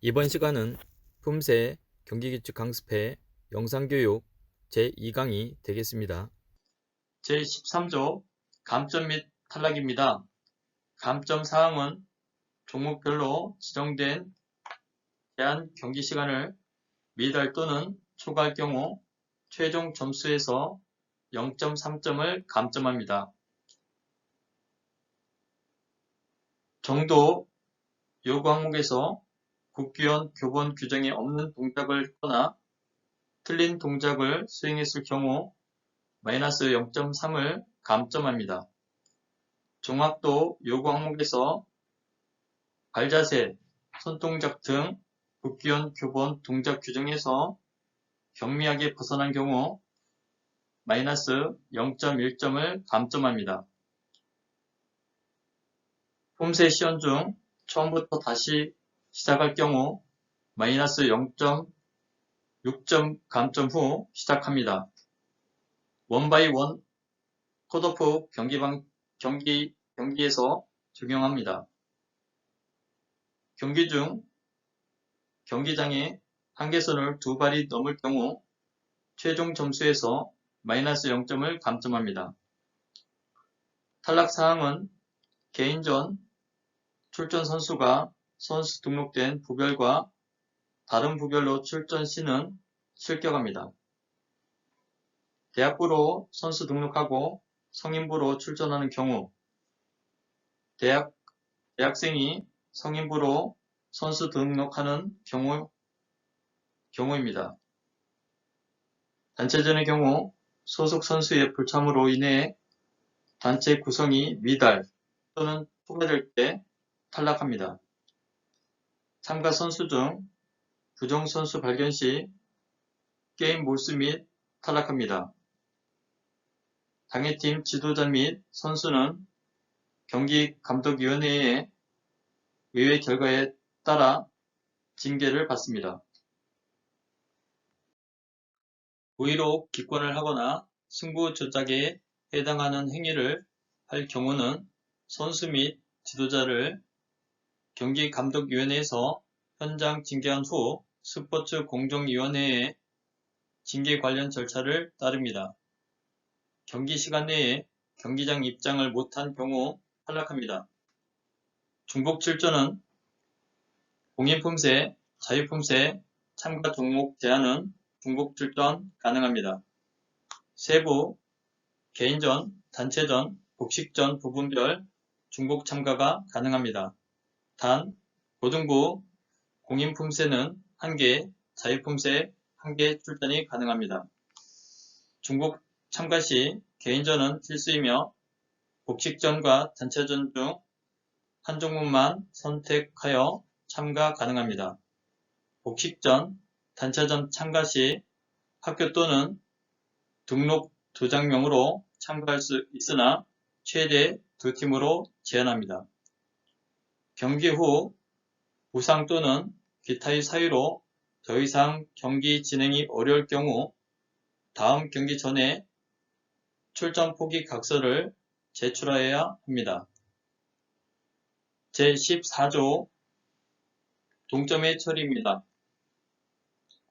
이번 시간은 품새 경기규칙 강습회 영상교육 제2강이 되겠습니다. 제13조 감점 및 탈락입니다. 감점 사항은 종목별로 지정된 제한 경기 시간을 미달 또는 초과할 경우 최종 점수에서 0.3점을 감점합니다. 정도 요구 항목에서 국기원 교본 규정에 없는 동작을 했거나 틀린 동작을 수행했을 경우 마이너스 0.3을 감점합니다. 종합도 요구 항목에서 발자세, 손동작 등 국기원 교본 동작 규정에서 경미하게 벗어난 경우 마이너스 0.1점을 감점합니다. 품새 시연 중 처음부터 다시 시작할 경우 마이너스 0.6점 감점 후 시작합니다. 원바이원 컷오프 경기에서 적용합니다. 경기 중 경기장에 한계선을 두 발이 넘을 경우 최종 점수에서 마이너스 0점을 감점합니다. 탈락 사항은 개인전 출전 선수가 선수 등록된 부별과 다른 부별로 출전 시는 실격합니다. 대학부로 선수 등록하고 성인부로 출전하는 경우 대학생이 성인부로 선수 등록하는 경우입니다. 단체전의 경우 소속 선수의 불참으로 인해 단체 구성이 미달 또는 초과될 때 탈락합니다. 참가 선수 중 부정 선수 발견 시 게임 몰수 및 탈락합니다. 당해팀 지도자 및 선수는 경기감독위원회의 의회 결과에 따라 징계를 받습니다. 고의로 기권을 하거나 승부 조작에 해당하는 행위를 할 경우는 선수 및 지도자를 경기감독위원회에서 현장 징계한 후 스포츠 공정위원회에 징계 관련 절차를 따릅니다. 경기 시간 내에 경기장 입장을 못한 경우 탈락합니다. 중복 출전은 공인품새, 자유품새, 참가 종목 제한은 중복 출전 가능합니다. 세부, 개인전, 단체전, 복식전 부분별 중복 참가가 가능합니다. 단, 고등부 공인품새는 1개, 자유품새 1개 출전이 가능합니다. 중복 참가 시 개인전은 필수이며 복식전과 단체전 중 한 종목만 선택하여 참가 가능합니다. 복식전, 단체전 참가 시 학교 또는 등록 도장명으로 참가할 수 있으나 최대 2팀으로 제한합니다. 경기 후 부상 또는 기타의 사유로 더 이상 경기 진행이 어려울 경우 다음 경기 전에 출전 포기 각서를 제출하여야 합니다. 제14조 동점의 처리입니다.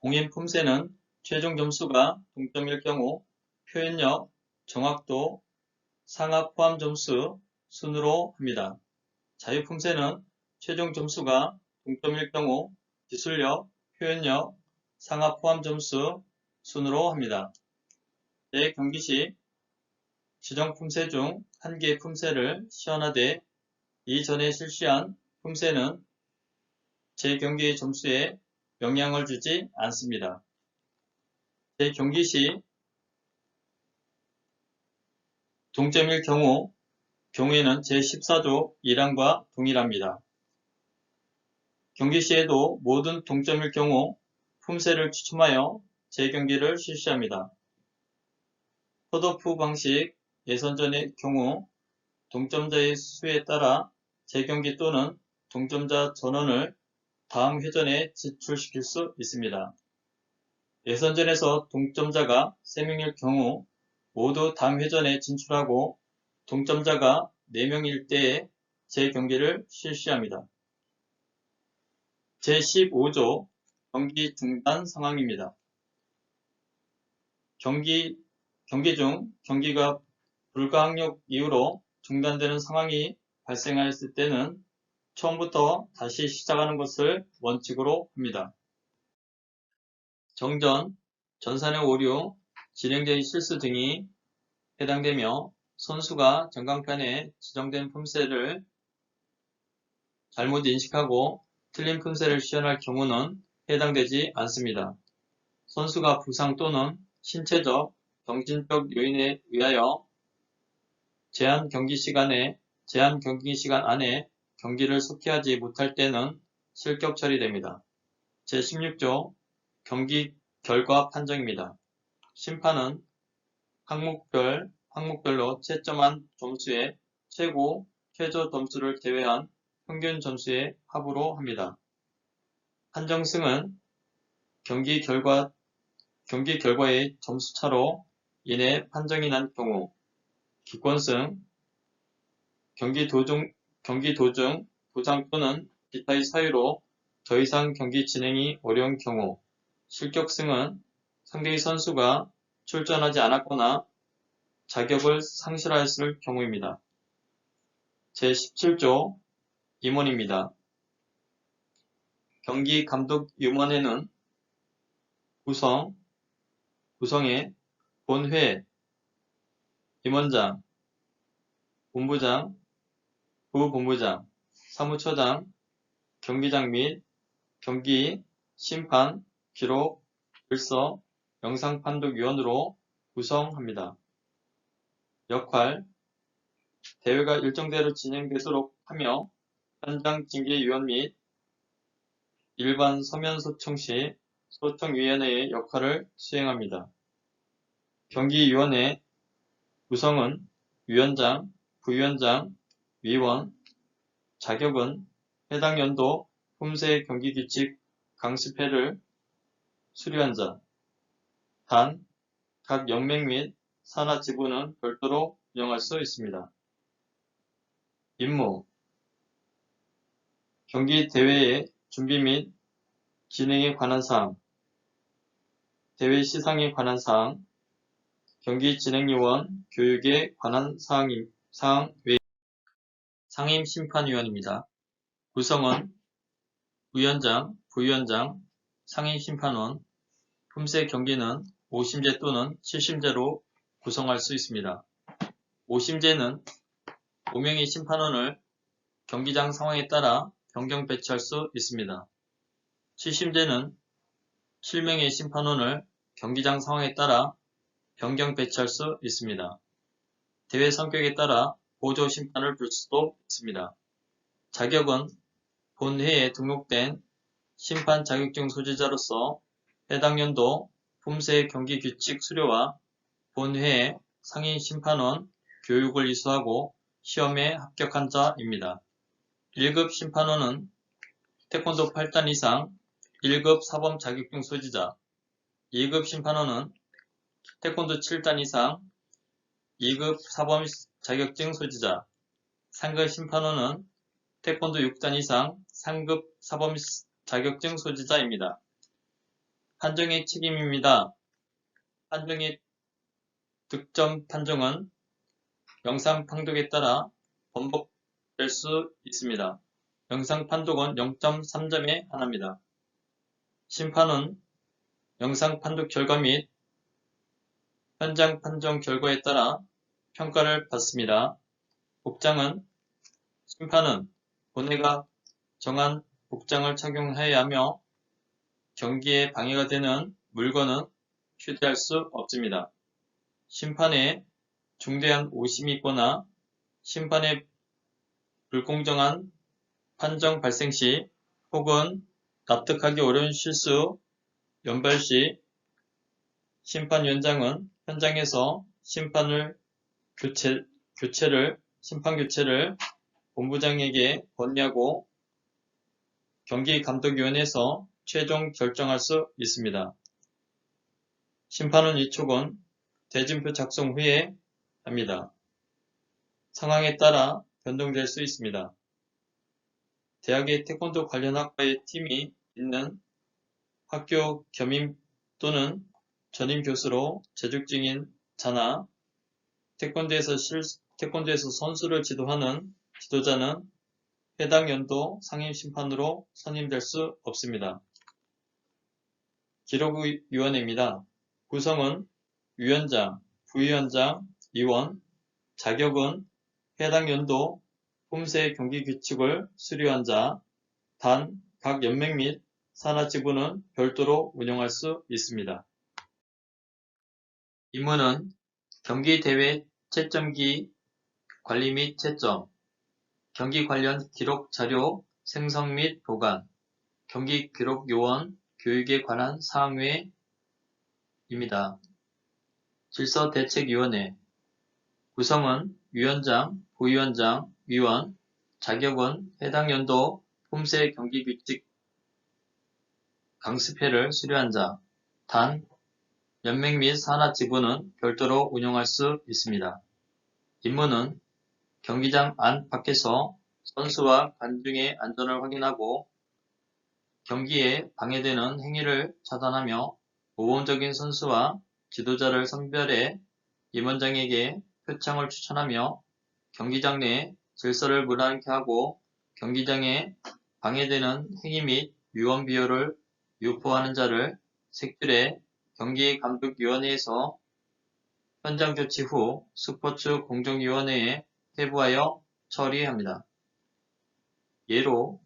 공인 품새는 최종 점수가 동점일 경우 표현력, 정확도, 상하 포함 점수 순으로 합니다. 자유 품새는 최종 점수가 동점일 경우 기술력, 표현력, 상하 포함 점수 순으로 합니다. 경기 시 지정 품새 중 1개의 품새를 시연하되 이전에 실시한 품새는 재경기의 점수에 영향을 주지 않습니다. 재경기 시 동점일 경우에는 제14조 1항과 동일합니다. 경기 시에도 모든 동점일 경우 품새를 추첨하여 재경기를 실시합니다. 컷오프 방식 예선전의 경우 동점자의 수에 따라 재경기 또는 동점자 전원을 다음 회전에 진출시킬 수 있습니다. 예선전에서 동점자가 3명일 경우 모두 다음 회전에 진출하고 동점자가 4명일 때에 재경기를 실시합니다. 제15조 경기 중단 상황입니다. 경기 중 경기가 불가항력 이유로 중단되는 상황이 발생하였을 때는 처음부터 다시 시작하는 것을 원칙으로 합니다. 정전, 전산의 오류, 진행된 실수 등이 해당되며 선수가 전광판에 지정된 품새를 잘못 인식하고 틀린 품새를 시연할 경우는 해당되지 않습니다. 선수가 부상 또는 신체적, 정신적 요인에 의하여 제한 경기 시간 안에 경기를 속히하지 못할 때는 실격 처리됩니다. 제16조 경기 결과 판정입니다. 심판은 항목별로 채점한 점수의 최고, 최저 점수를 제외한 평균 점수의 합으로 합니다. 판정승은 경기 결과의 점수차로 인해 판정이 난 경우, 기권승, 경기 도중 부상 또는 기타의 사유로 더 이상 경기 진행이 어려운 경우, 실격승은 상대의 선수가 출전하지 않았거나 자격을 상실하였을 경우입니다. 제17조 임원입니다. 경기 감독위원회는 구성의 본회, 임원장, 본부장, 부본부장, 사무처장, 경기장 및 경기, 심판, 기록, 글서, 영상판독위원으로 구성합니다. 역할, 대회가 일정대로 진행되도록 하며 현장 징계위원 및 일반 서면 소청 시 소청위원회의 역할을 수행합니다. 경기위원회 구성은 위원장, 부위원장, 위원, 자격은 해당 연도 품새 경기규칙 강습회를 수료한 자, 단, 각 연맹 및 산하 지부는 별도로 운영할 수 있습니다. 임무, 경기 대회의 준비 및 진행에 관한 사항, 대회 시상에 관한 사항, 경기 진행요원 교육에 관한 사항 외 상임심판위원입니다. 구성은 위원장, 부위원장, 상임심판원, 품새 경기는 5심제 또는 7심제로 구성할 수 있습니다. 5심제는 5명의 심판원을 경기장 상황에 따라 변경 배치할 수 있습니다. 7심제는 7명의 심판원을 경기장 상황에 따라 변경 배치할 수 있습니다. 대회 성격에 따라 보조 심판을 둘 수도 있습니다. 자격은 본회에 등록된 심판 자격증 소지자로서 해당 연도 품새 경기 규칙 수료와 본회에 상임 심판원 교육을 이수하고 시험에 합격한 자입니다. 1급 심판원은 태권도 8단 이상 1급 사범 자격증 소지자, 2급 심판원은 태권도 7단 이상 2급 사범 자격증 소지자, 3급 심판원은 태권도 6단 이상 3급 사범 자격증 소지자입니다. 판정의 책임입니다. 판정의 득점 판정은 영상 판독에 따라 번복될 수 있습니다. 영상 판독은 0.3점에 한합니다. 심판은 영상 판독 결과 및 현장 판정 결과에 따라 평가를 받습니다. 복장은 심판은 본회가 정한 복장을 착용해야 하며 경기에 방해가 되는 물건은 휴대할 수 없습니다. 심판에 중대한 오심이 있거나 심판에 불공정한 판정 발생 시 혹은 납득하기 어려운 실수, 연발 시 심판위원장은 현장에서 심판 교체를 본부장에게 건의하고 경기감독위원회에서 최종 결정할 수 있습니다. 심판원 위촉은 대진표 작성 후에 합니다. 상황에 따라 변동될 수 있습니다. 대학의 태권도 관련 학과의 팀이 있는 학교 겸임 또는 전임 교수로 재직 중인 자나 태권도에서 선수를 지도하는 지도자는 해당 연도 상임심판으로 선임될 수 없습니다. 기록위원회입니다. 구성은 위원장, 부위원장, 위원, 자격은 해당 연도 품새 경기 규칙을 수료한 자, 단 각 연맹 및 산하지부는 별도로 운영할 수 있습니다. 임무는 경기대회 채점기 관리 및 채점, 경기 관련 기록 자료 생성 및 보관, 경기 기록 요원 교육에 관한 사항 외입니다. 질서대책위원회 구성은 위원장, 부위원장, 위원, 자격은 해당 연도 품새 경기규칙 강습회를 수료한 자, 단 연맹 및 산하지부는 별도로 운영할 수 있습니다. 임무는 경기장 안 밖에서 선수와 관중의 안전을 확인하고 경기에 방해되는 행위를 차단하며 모범적인 선수와 지도자를 선별해 임원장에게 표창을 추천하며 경기장 내 질서를 무난하게 하고 경기장에 방해되는 행위 및 위원 비호를 유포하는 자를 색출해 경기감독위원회에서 현장 조치 후 스포츠 공정위원회에 회부하여 처리합니다. 예로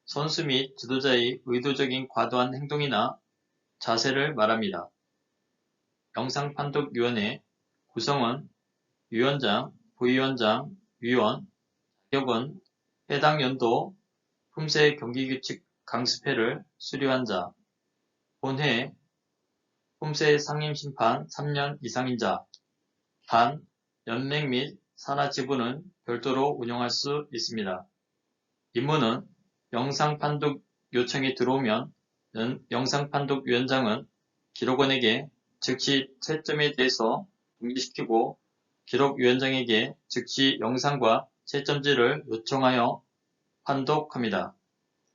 선수 및 지도자의 의도적인 과도한 행동이나 자세를 말합니다. 영상판독위원회 구성은 위원장, 부위원장, 위원, 자격은 해당 연도 품새 경기규칙 강습회를 수료한 자, 본회 품새 상임심판 3년 이상인 자, 단 연맹 및 산하지부는 별도로 운영할 수 있습니다. 임무는 영상판독 요청이 들어오면 영상판독위원장은 기록원에게 즉시 채점에 대해서 공지시키고 기록위원장에게 즉시 영상과 채점지를 요청하여 판독합니다.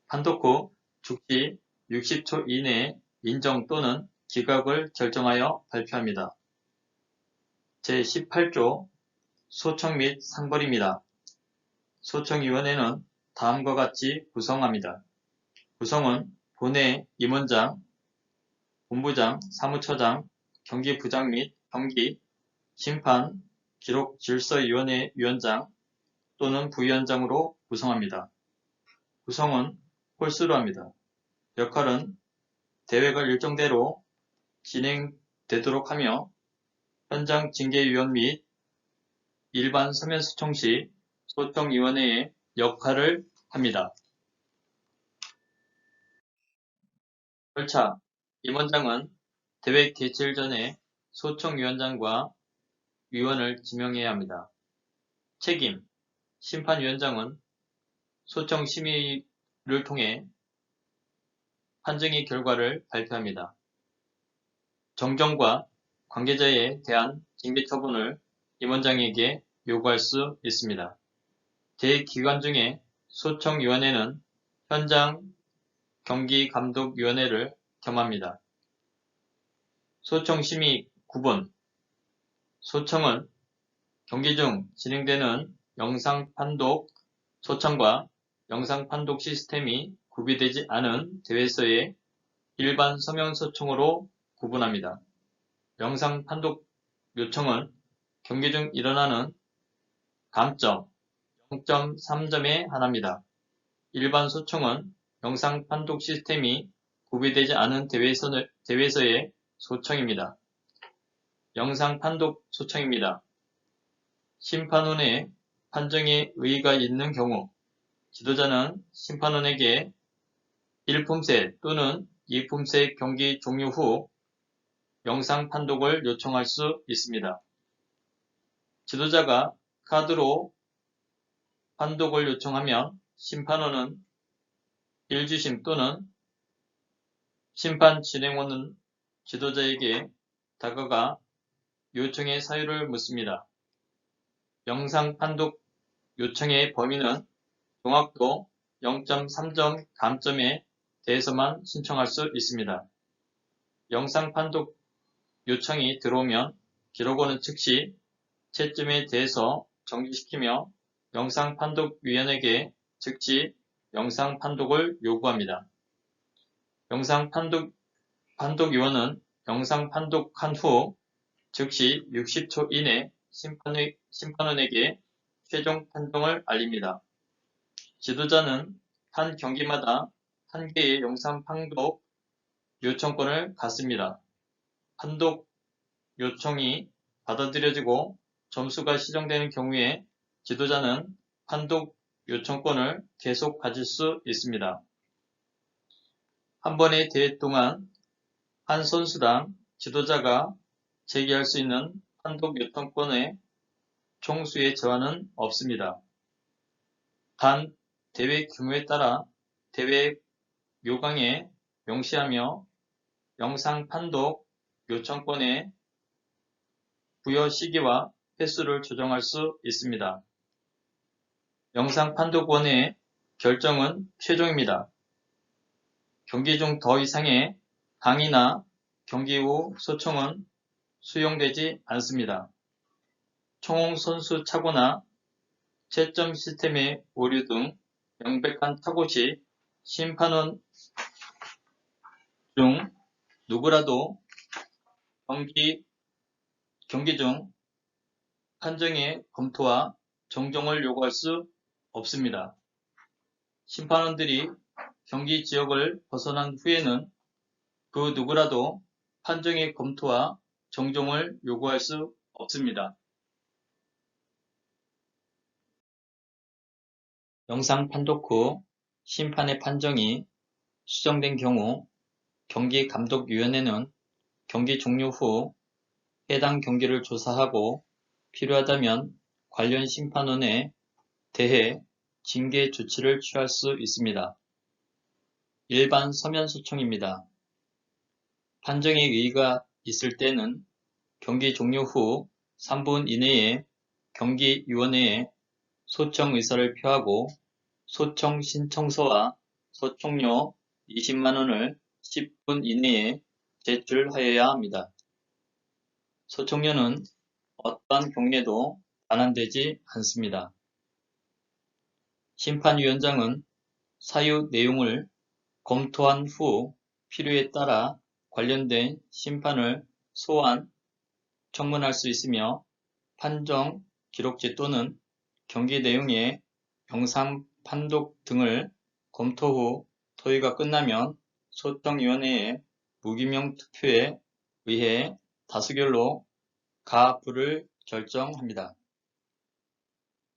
판독 후 즉시 60초 이내에 인정 또는 기각을 결정하여 발표합니다. 제18조 소청 및 상벌입니다. 소청위원회는 다음과 같이 구성합니다. 구성은 본회 임원장, 본부장, 사무처장, 경기부장 및 경기, 심판, 기록질서위원회 위원장 또는 부위원장으로 구성합니다. 구성은 홀수로 합니다. 역할은 대회가 일정대로 진행되도록 하며 현장 징계위원 및 일반 서면 소청 시 소청위원회의 역할을 합니다. 절차 임원장은 대회 개최일 전에 소청위원장과 위원을 지명해야 합니다. 책임 심판위원장은 소청심의를 통해 판정의 결과를 발표합니다. 정정과 관계자에 대한 징계처분을 임원장에게 요구할 수 있습니다. 대기관 중에 소청위원회는 현장 경기감독위원회를 겸합니다. 소청심의 구분 소청은 경기 중 진행되는 영상판독 소청과 영상판독 시스템이 구비되지 않은 대회에서의 일반 서면 소청으로 구분합니다. 영상판독 요청은 경기 중 일어나는 감점 0.3점에 한합니다. 일반 소청은 영상판독 시스템이 구비되지 않은 대회에서의 소청입니다. 영상판독 소청입니다. 심판원의 판정에 의의가 있는 경우 지도자는 심판원에게 1품새 또는 2품새 경기 종료 후 영상판독을 요청할 수 있습니다. 지도자가 카드로 판독을 요청하면 심판원은 1주심 또는 심판진행원은 지도자에게 다가가 요청의 사유를 묻습니다. 영상판독 요청의 범위는 정확도 0.3점 감점에 대해서만 신청할 수 있습니다. 영상 판독 요청이 들어오면 기록원은 즉시 채점에 대해서 정지시키며 영상판독위원에게 즉시 영상 판독을 요구합니다. 영상 판독위원은 영상 판독한 후 즉시 60초 이내 심판원에게 최종 판정을 알립니다. 지도자는 한 경기마다 한 개의 영상 판독 요청권을 갖습니다. 판독 요청이 받아들여지고 점수가 시정되는 경우에 지도자는 판독 요청권을 계속 가질 수 있습니다. 한 번의 대회 동안 한 선수당 지도자가 제기할 수 있는 판독 요청권의 총수의 제한은 없습니다. 단 대회 규모에 따라 대회 요강에 명시하며 영상 판독 요청권의 부여 시기와 횟수를 조정할 수 있습니다. 영상 판독원의 결정은 최종입니다. 경기 중 더 이상의 항의나 경기 후 소청은 수용되지 않습니다. 총홍 선수 착오나 채점 시스템의 오류 등 명백한 착오 시 심판원 중 누구라도 경기 중 판정의 검토와 정정을 요구할 수 없습니다. 심판원들이 경기 지역을 벗어난 후에는 그 누구라도 판정의 검토와 정정을 요구할 수 없습니다. 영상 판독 후 심판의 판정이 수정된 경우 경기감독위원회는 경기 종료 후 해당 경기를 조사하고 필요하다면 관련 심판원에 대해 징계 조치를 취할 수 있습니다. 일반 서면 소청입니다. 판정에 의의가 있을 때는 경기 종료 후 3분 이내에 경기위원회에 소청 의사를 표하고 소청 신청서와 소청료 20만원을 10분 이내에 제출하여야 합니다. 소청료는 어떠한 경우에도 반환되지 않습니다. 심판위원장은 사유 내용을 검토한 후 필요에 따라 관련된 심판을 소환, 청문할 수 있으며 판정 기록지 또는 경기 내용의 영상 판독 등을 검토 후 토의가 끝나면 소청위원회의 무기명 투표에 의해 다수결로 가불을 결정합니다.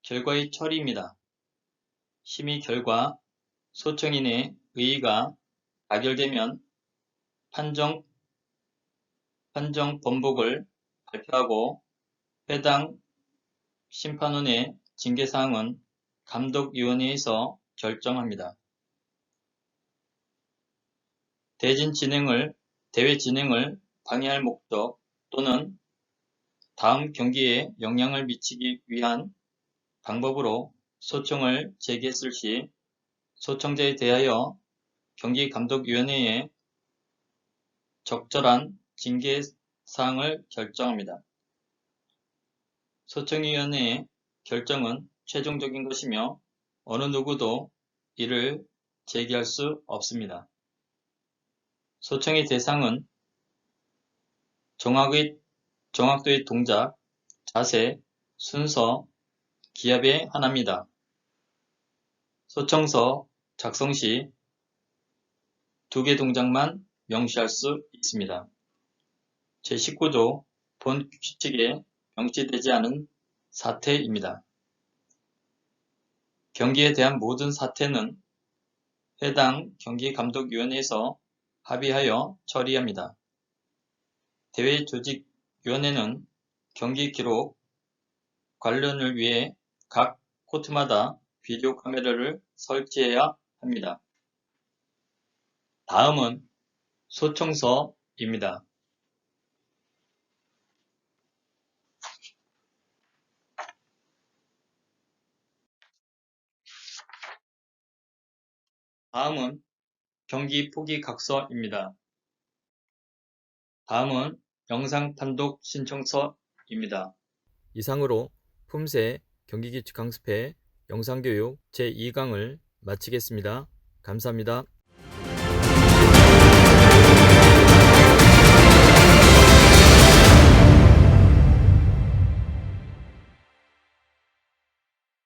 결과의 처리입니다. 심의 결과 소청인의 의의가 가결되면 판정 번복을 발표하고 해당 심판원의 징계사항은 감독위원회에서 결정합니다. 대회 진행을 방해할 목적 또는 다음 경기에 영향을 미치기 위한 방법으로 소청을 제기했을 시 소청자에 대하여 경기감독위원회에 적절한 징계사항을 결정합니다. 소청위원회의 결정은 최종적인 것이며 어느 누구도 이를 제기할 수 없습니다. 소청의 대상은 정확도의 동작, 자세, 순서, 기합에 한합니다. 소청서 작성 시 2개 동작만 명시할 수 있습니다. 제19조 본 규칙에 명시되지 않은 사태입니다. 경기에 대한 모든 사태는 해당 경기감독위원회에서 합의하여 처리합니다. 대회조직위원회는 경기 기록 관련을 위해 각 코트마다 비디오 카메라를 설치해야 합니다. 다음은 소청서입니다. 다음은 경기 포기 각서입니다. 다음은 영상 단독 신청서입니다. 이상으로 품새 경기규칙 강습회 영상교육 제2강을 마치겠습니다. 감사합니다.